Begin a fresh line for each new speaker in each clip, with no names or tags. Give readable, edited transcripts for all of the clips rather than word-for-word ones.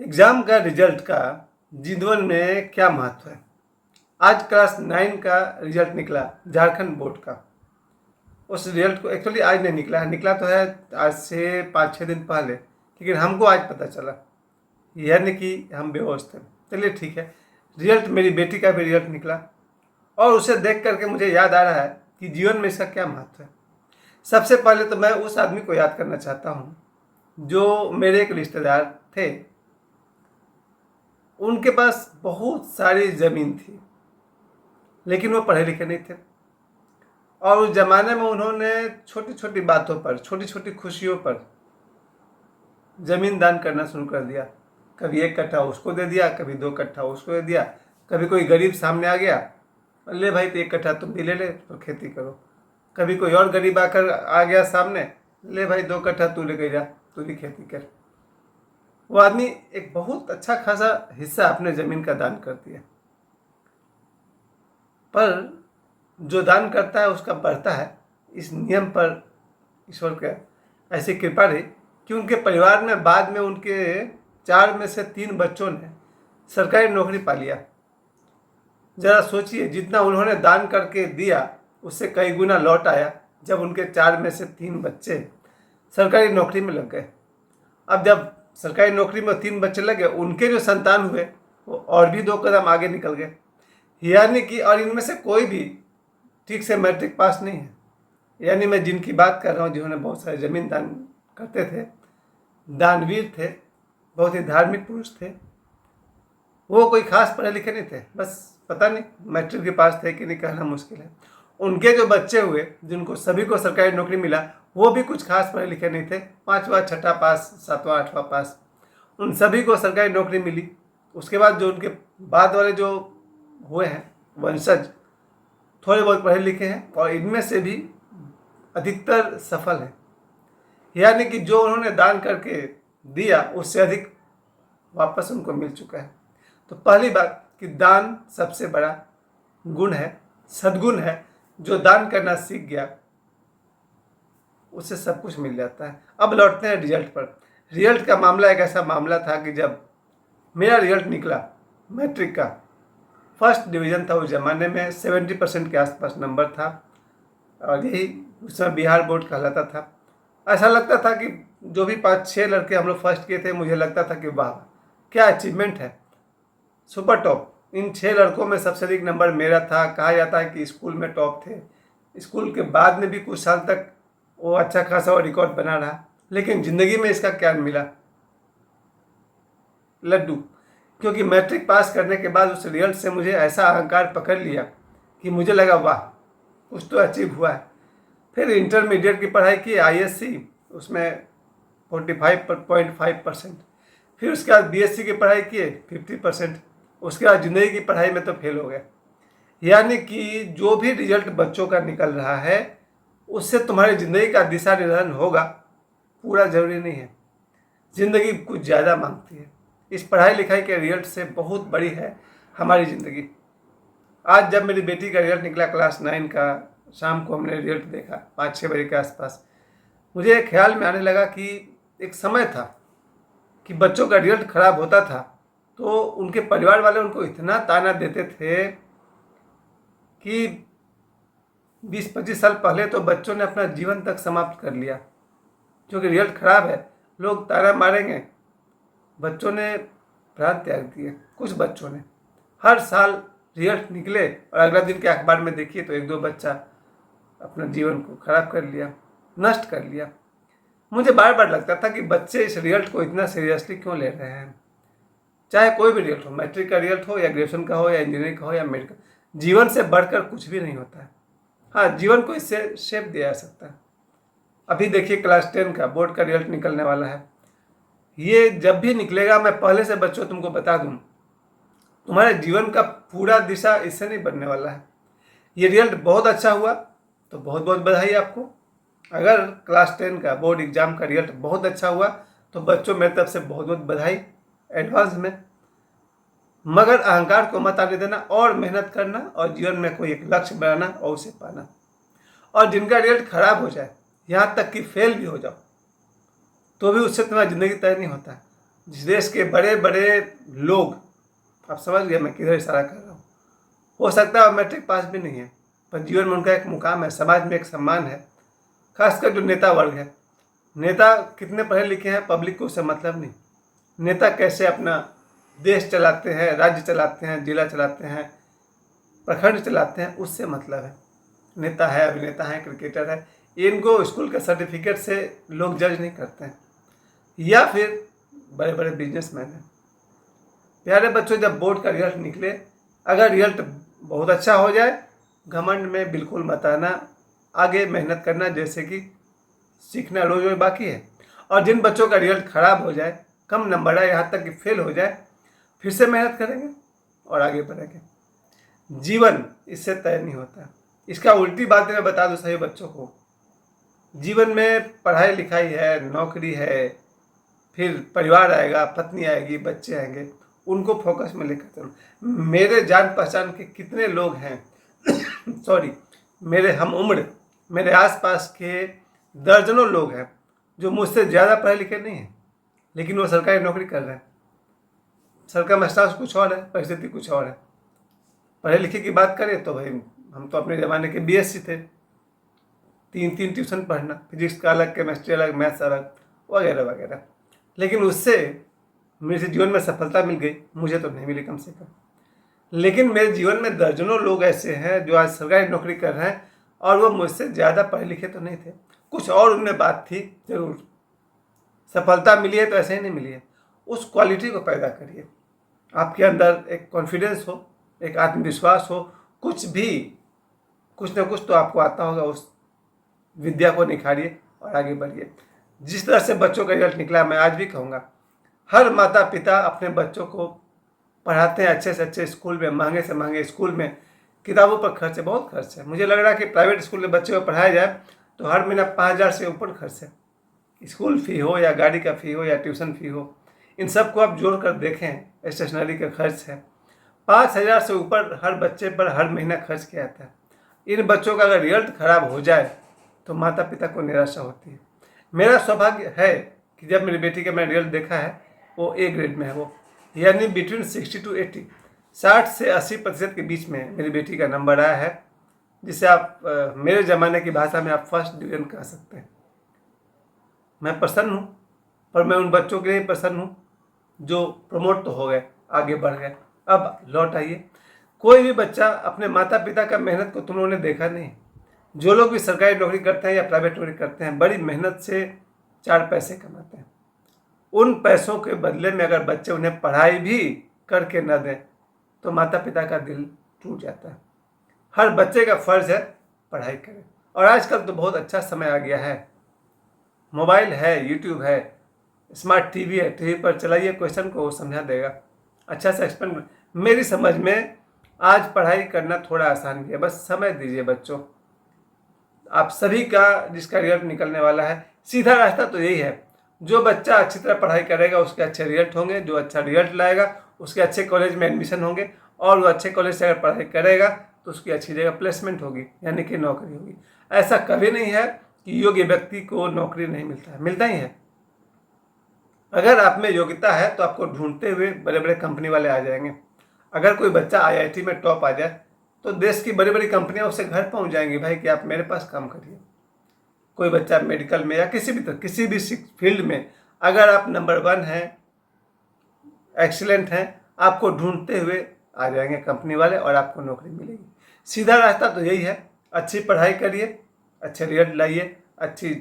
Exam का result का जीवन में क्या महत्व है। आज क्लास 9 का रिजल्ट निकला झारखंड बोर्ड का। उस रिजल्ट को एक्चुअली आज नहीं निकला है, निकला तो है आज से 5-6 दिन पहले, लेकिन हमको आज पता चला, यानी कि हम बेहोश थे। चलिए ठीक है, रिजल्ट मेरी बेटी का भी रिजल्ट निकला और उसे देख करके मुझे याद आ रहा है कि जीवन में इसका क्या महत्व है। सबसे पहले तो मैं उस आदमी को याद करना चाहता हूँ जो मेरे एक रिश्तेदार थे। उनके पास बहुत सारी ज़मीन थी, लेकिन वो पढ़े लिखे नहीं थे और उस ज़माने में उन्होंने छोटी छोटी बातों पर, छोटी छोटी खुशियों पर ज़मीन दान करना शुरू कर दिया। कभी 1 कट्ठा उसको दे दिया, कभी 2 कट्ठा उसको दे दिया। कभी कोई गरीब सामने आ गया, ले भाई तो 1 कट्ठा तुम भी ले ले तो खेती करो। कभी कोई और गरीब आकर आ गया सामने, ले भाई 2 कट्ठा तू लेके जा, तू भी खेती कर। वो आदमी एक बहुत अच्छा खासा हिस्सा अपने ज़मीन का दान कर दिया। पर जो दान करता है उसका बढ़ता है, इस नियम पर ईश्वर का ऐसी कृपा रही कि उनके परिवार में बाद में उनके 4 में से 3 बच्चों ने सरकारी नौकरी पा लिया। ज़रा सोचिए, जितना उन्होंने दान करके दिया उससे कई गुना लौट आया जब उनके 4 में से 3 बच्चे सरकारी नौकरी में लग गए। अब जब सरकारी नौकरी में 3 बच्चे लगे, उनके जो संतान हुए वो और भी 2 कदम आगे निकल गए, यानी कि और इनमें से कोई भी ठीक से मैट्रिक पास नहीं है। यानी मैं जिनकी बात कर रहा हूँ, जिन्होंने बहुत सारे ज़मीन दान करते थे, दानवीर थे, बहुत ही धार्मिक पुरुष थे, वो कोई खास पढ़े लिखे नहीं थे, बस पता नहीं मैट्रिक के पास थे कि नहीं कहना मुश्किल है। उनके जो बच्चे हुए, जिनको सभी को सरकारी नौकरी मिला, वो भी कुछ खास पढ़े लिखे नहीं थे, 5वां 6ठा पास, 7वां 8वां पास, उन सभी को सरकारी नौकरी मिली। उसके बाद जो उनके बाद वाले जो हुए हैं वंशज, थोड़े बहुत पढ़े लिखे हैं और इनमें से भी अधिकतर सफल हैं, यानी कि जो उन्होंने दान करके दिया उससे अधिक वापस उनको मिल चुका है। तो पहली बात कि दान सबसे बड़ा गुण है, सद्गुण है। जो दान करना सीख गया उससे सब कुछ मिल जाता है। अब लौटते हैं रिजल्ट पर। रिजल्ट का मामला एक ऐसा मामला था कि जब मेरा रिजल्ट निकला मैट्रिक का, फर्स्ट डिवीज़न था उस ज़माने में, 70% के आसपास नंबर था और यही उस समय बिहार बोर्ड कहलाता था। ऐसा लगता था कि जो भी 5-6 लड़के हम लोग फर्स्ट किए थे, मुझे लगता था कि वाह क्या अचीवमेंट है, सुपर टॉप। इन 6 लड़कों में सबसे अधिक नंबर मेरा था। कहा जाता है कि स्कूल में टॉप थे, स्कूल के बाद में भी कुछ साल तक वो अच्छा खासा रिकॉर्ड बना रहा। लेकिन ज़िंदगी में इसका क्या मिला? लड्डू। क्योंकि मैट्रिक पास करने के बाद उस रिजल्ट से मुझे ऐसा अहंकार पकड़ लिया कि मुझे लगा वाह कुछ तो अचीव हुआ है। फिर इंटरमीडिएट की पढ़ाई की, ISC, उसमें 45.5%। फिर उसके बाद BSc की पढ़ाई किए, 50%। उसके बाद ज़िंदगी की पढ़ाई में तो फेल हो गया। यानी कि जो भी रिजल्ट बच्चों का निकल रहा है उससे तुम्हारी ज़िंदगी का दिशा निर्धारण होगा, पूरा ज़रूरी नहीं है। ज़िंदगी कुछ ज़्यादा मांगती है। इस पढ़ाई लिखाई के रिजल्ट से बहुत बड़ी है हमारी ज़िंदगी। आज जब मेरी बेटी का रिजल्ट निकला क्लास 9 का, शाम को हमने रिजल्ट देखा 5-6 बजे के आसपास, मुझे ख्याल में आने लगा कि एक समय था कि बच्चों का रिजल्ट खराब होता था तो उनके परिवार वाले उनको इतना ताना देते थे कि 20-25 साल पहले तो बच्चों ने अपना जीवन तक समाप्त कर लिया। क्योंकि रिजल्ट खराब है, लोग ताना मारेंगे। बच्चों ने प्राण त्याग दिए। कुछ बच्चों ने, हर साल रिजल्ट निकले और अगला दिन के अखबार में देखिए तो 1-2 बच्चा अपना जीवन को खराब कर लिया, नष्ट कर लिया। मुझे बार बार लगता था कि बच्चे इस रिजल्ट को इतना सीरियसली क्यों ले रहे हैं। चाहे कोई भी रिजल्ट हो, मैट्रिक का रिजल्ट हो या ग्रेजुएशन का हो या इंजीनियरिंग का हो या मेडिकल, जीवन से बढ़कर कुछ भी नहीं होता है। हाँ, जीवन को इससे शेप दिया जा सकता है। अभी देखिए क्लास 10 का बोर्ड का रिजल्ट निकलने वाला है। ये जब भी निकलेगा, मैं पहले से बच्चों तुमको बता दूं, तुम्हारे जीवन का पूरा दिशा इससे नहीं बनने वाला है। ये रिजल्ट बहुत अच्छा हुआ तो बहुत बहुत बधाई आपको। अगर क्लास 10 का बोर्ड एग्जाम का रिजल्ट बहुत अच्छा हुआ तो बच्चों मेरी तरफ से बहुत बहुत बधाई एडवांस में। मगर अहंकार को मत आने देना और मेहनत करना और जीवन में कोई एक लक्ष्य बनाना और उसे पाना। और जिनका रिजल्ट खराब हो जाए, यहाँ तक कि फेल भी हो जाओ, तो भी उससे तुम्हारी ज़िंदगी तय नहीं होता है। जिस देश के बड़े बड़े लोग, आप समझ गए मैं किधर इशारा कर रहा हूँ, हो सकता है मैट्रिक पास भी नहीं है, पर जीवन में उनका एक मुकाम है, समाज में एक सम्मान है। खासकर जो नेता वर्ग है, नेता कितने पढ़े लिखे हैं पब्लिक को उससे मतलब नहीं, नेता कैसे अपना देश चलाते हैं, राज्य चलाते हैं, जिला चलाते हैं, प्रखंड चलाते हैं, उससे मतलब है। नेता है, अभिनेता है, क्रिकेटर है, इनको स्कूल के सर्टिफिकेट से लोग जज नहीं करते हैं, या फिर बड़े बड़े बिजनेसमैन हैं। प्यारे बच्चों, जब बोर्ड का रिजल्ट निकले, अगर रिजल्ट बहुत अच्छा हो जाए, घमंड में बिल्कुल मत आना, आगे मेहनत करना, जैसे कि सीखना रोज रोज बाकी है। और जिन बच्चों का रिजल्ट खराब हो जाए, कम नंबर आए, यहाँ तक कि फेल हो जाए, फिर से मेहनत करेंगे और आगे बढ़ेंगे। जीवन इससे तय नहीं होता। इसका उल्टी बात मैं बता दूं सभी बच्चों को, जीवन में पढ़ाई लिखाई है, नौकरी है, फिर परिवार आएगा, पत्नी आएगी, बच्चे आएंगे, उनको फोकस में लेकर चलो। मेरे जान पहचान के कितने लोग हैं सॉरी, मेरे हम उम्र, मेरे आसपास के दर्जनों लोग हैं जो मुझसे ज़्यादा पढ़े लिखे नहीं हैं, लेकिन वो सरकारी नौकरी कर रहे हैं। सरकार में स्टाफ कुछ और है, परिस्थिति कुछ और है। पढ़े लिखे की बात करें तो भाई हम तो अपने ज़माने के बीएससी थे, 3 ट्यूशन पढ़ना, फिजिक्स का अलग, केमिस्ट्री अलग, मैथ्स अलग, वगैरह वगैरह। लेकिन उससे मेरे जीवन में सफलता मिल गई, मुझे तो नहीं मिली कम से कम। लेकिन मेरे जीवन में दर्जनों लोग ऐसे हैं जो आज सरकारी नौकरी कर रहे हैं, और वो मुझसे ज़्यादा पढ़े लिखे तो नहीं थे, कुछ और उनमें बात थी जरूर। सफलता मिली है तो ऐसे ही नहीं मिली है। उस क्वालिटी को पैदा करिए, आपके अंदर एक कॉन्फिडेंस हो, एक आत्मविश्वास हो, कुछ ना कुछ तो आपको आता होगा, उस विद्या को निखारिए और आगे बढ़िए। जिस तरह से बच्चों का रिजल्ट निकला, मैं आज भी कहूँगा, हर माता पिता अपने बच्चों को पढ़ाते हैं अच्छे से अच्छे स्कूल में, महंगे से महंगे स्कूल में, किताबों पर खर्च है, बहुत खर्च है। मुझे लग रहा है कि प्राइवेट स्कूल में बच्चे को पढ़ाया जाए तो हर महीना 5,000 से ऊपर खर्च है। स्कूल फ़ी हो या गाड़ी का फ़ी हो या ट्यूशन फ़ी हो, इन सब को आप जोड़ कर देखें, स्टेशनरी का खर्च है 5,000 से ऊपर हर बच्चे पर हर महीना खर्च किया जाता है। इन बच्चों का अगर रिजल्ट खराब हो जाए तो माता पिता को निराशा होती है। मेरा सौभाग्य है कि जब मेरी बेटी का मैंने रिजल्ट देखा है, वो ए ग्रेड में है, वो यानी बिटवीन 60 to 80, 60 से 80% के बीच में मेरी बेटी का नंबर आया है, जिसे आप मेरे ज़माने की भाषा में आप फर्स्ट डिवीज़न कह सकते हैं। मैं प्रसन्न हूँ, पर मैं उन बच्चों के लिए प्रसन्न हूँ जो प्रमोट तो हो गए, आगे बढ़ गए। अब लौट आइए, कोई भी बच्चा अपने माता पिता का मेहनत को तुम लोगों ने देखा नहीं। जो लोग भी सरकारी नौकरी करते हैं या प्राइवेट नौकरी करते हैं, बड़ी मेहनत से 4 पैसे कमाते हैं। उन पैसों के बदले में अगर बच्चे उन्हें पढ़ाई भी करके न दें तो माता पिता का दिल टूट जाता है। हर बच्चे का फर्ज है पढ़ाई करें। और आजकल तो बहुत अच्छा समय आ गया है, मोबाइल है, यूट्यूब है, स्मार्ट टीवी है, टीवी पर चलाइए, क्वेश्चन को वो समझा देगा, अच्छा से एक्सप्लेन। मेरी समझ में आज पढ़ाई करना थोड़ा आसान है, बस समय दीजिए बच्चों। आप सभी का जिसका रिजल्ट निकलने वाला है, सीधा रास्ता तो यही है, जो बच्चा अच्छी तरह पढ़ाई करेगा उसके अच्छे रिजल्ट होंगे, जो अच्छा रिजल्ट लाएगा उसके अच्छे कॉलेज में एडमिशन होंगे, और वो अच्छे कॉलेज से अगर पढ़ाई करेगा तो उसकी अच्छी जगह प्लेसमेंट होगी, यानी कि नौकरी होगी। ऐसा कभी नहीं है कि योग्य व्यक्ति को नौकरी नहीं मिलता है, मिलता ही है। अगर आप में योग्यता है तो आपको ढूंढते हुए बड़े बड़े कंपनी वाले आ जाएंगे। अगर कोई बच्चा आईआईटी में टॉप आ जाए तो देश की बड़ी बड़ी कंपनियां उससे घर पहुंच जाएंगी, भाई कि आप मेरे पास काम करिए। कोई बच्चा मेडिकल में या किसी भी फील्ड में अगर आप नंबर 1 हैं, एक्सीलेंट हैं, आपको ढूंढते हुए आ जाएंगे कंपनी वाले और आपको नौकरी मिलेगी। सीधा रास्ता तो यही है, अच्छी पढ़ाई करिए, अच्छे रिजल्ट लाइए, अच्छी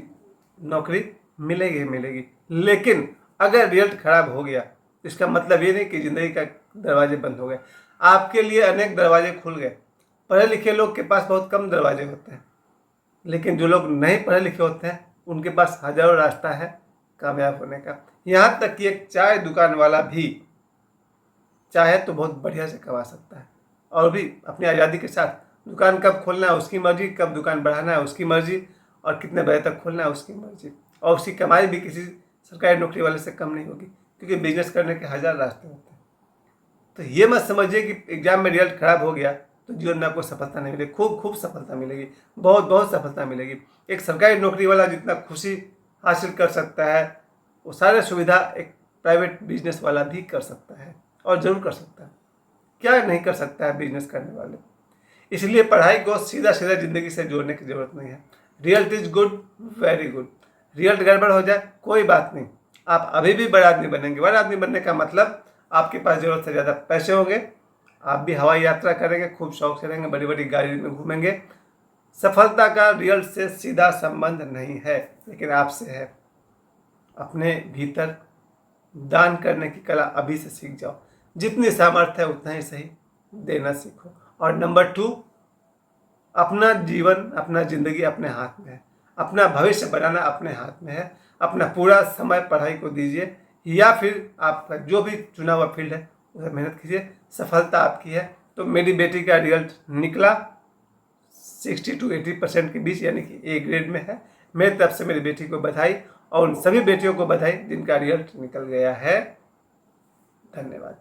नौकरी मिलेगी। लेकिन अगर रिजल्ट खराब हो गया तो इसका मतलब ये नहीं कि ज़िंदगी का दरवाजे बंद हो गए। आपके लिए अनेक दरवाजे खुल गए। पढ़े लिखे लोग के पास बहुत कम दरवाजे होते हैं, लेकिन जो लोग नहीं पढ़े लिखे होते हैं उनके पास हजारों रास्ता है कामयाब होने का। यहाँ तक कि एक चाय दुकान वाला भी चाहे तो बहुत बढ़िया से कमा सकता है, और भी अपनी आज़ादी के साथ। दुकान कब खोलना है उसकी मर्जी, कब दुकान बढ़ाना है उसकी मर्जी, और कितने बजे तक खोलना है उसकी मर्जी। और उसकी कमाई भी किसी सरकारी नौकरी वाले से कम नहीं होगी, क्योंकि बिजनेस करने के हज़ार रास्ते होते हैं। तो ये मत समझिए कि एग्जाम में रिजल्ट खराब हो गया तो जीवन में आपको सफलता नहीं मिलेगी। खूब सफलता मिलेगी, बहुत सफलता मिलेगी। एक सरकारी नौकरी वाला जितना खुशी हासिल कर सकता है, वो सारे सुविधा एक प्राइवेट बिजनेस वाला भी कर सकता है और ज़रूर कर सकता है। क्या नहीं कर सकता है बिजनेस करने वाले। इसलिए पढ़ाई को सीधा सीधा ज़िंदगी से जोड़ने की ज़रूरत नहीं है। Result is good, very good. Result गड़बड़ हो जाए कोई बात नहीं, आप अभी भी बड़ा आदमी बनेंगे। बड़ा आदमी बनने का मतलब आपके पास ज़रूरत से ज़्यादा पैसे होंगे, आप भी हवाई यात्रा करेंगे, खूब शौक से रहेंगे, बड़ी बड़ी गाड़ी में घूमेंगे। सफलता का रिजल्ट से सीधा संबंध नहीं है, लेकिन आपसे है। अपने भीतर दान करने की कला अभी से सीख जाओ। जितनी सामर्थ्य है उतना ही सही देना सीखो। और नंबर 2, अपना जीवन, अपना ज़िंदगी अपने हाथ में है। अपना भविष्य बनाना अपने हाथ में है। अपना पूरा समय पढ़ाई को दीजिए, या फिर आपका जो भी चुना हुआ फील्ड है उसमें मेहनत कीजिए। सफलता आपकी है। तो मेरी बेटी का रिजल्ट निकला 60 to 80% के बीच, यानी कि ए ग्रेड में है। मेरी तरफ से मेरी बेटी को बधाई, और उन सभी बेटियों को बधाई जिनका रिजल्ट निकल गया है। धन्यवाद।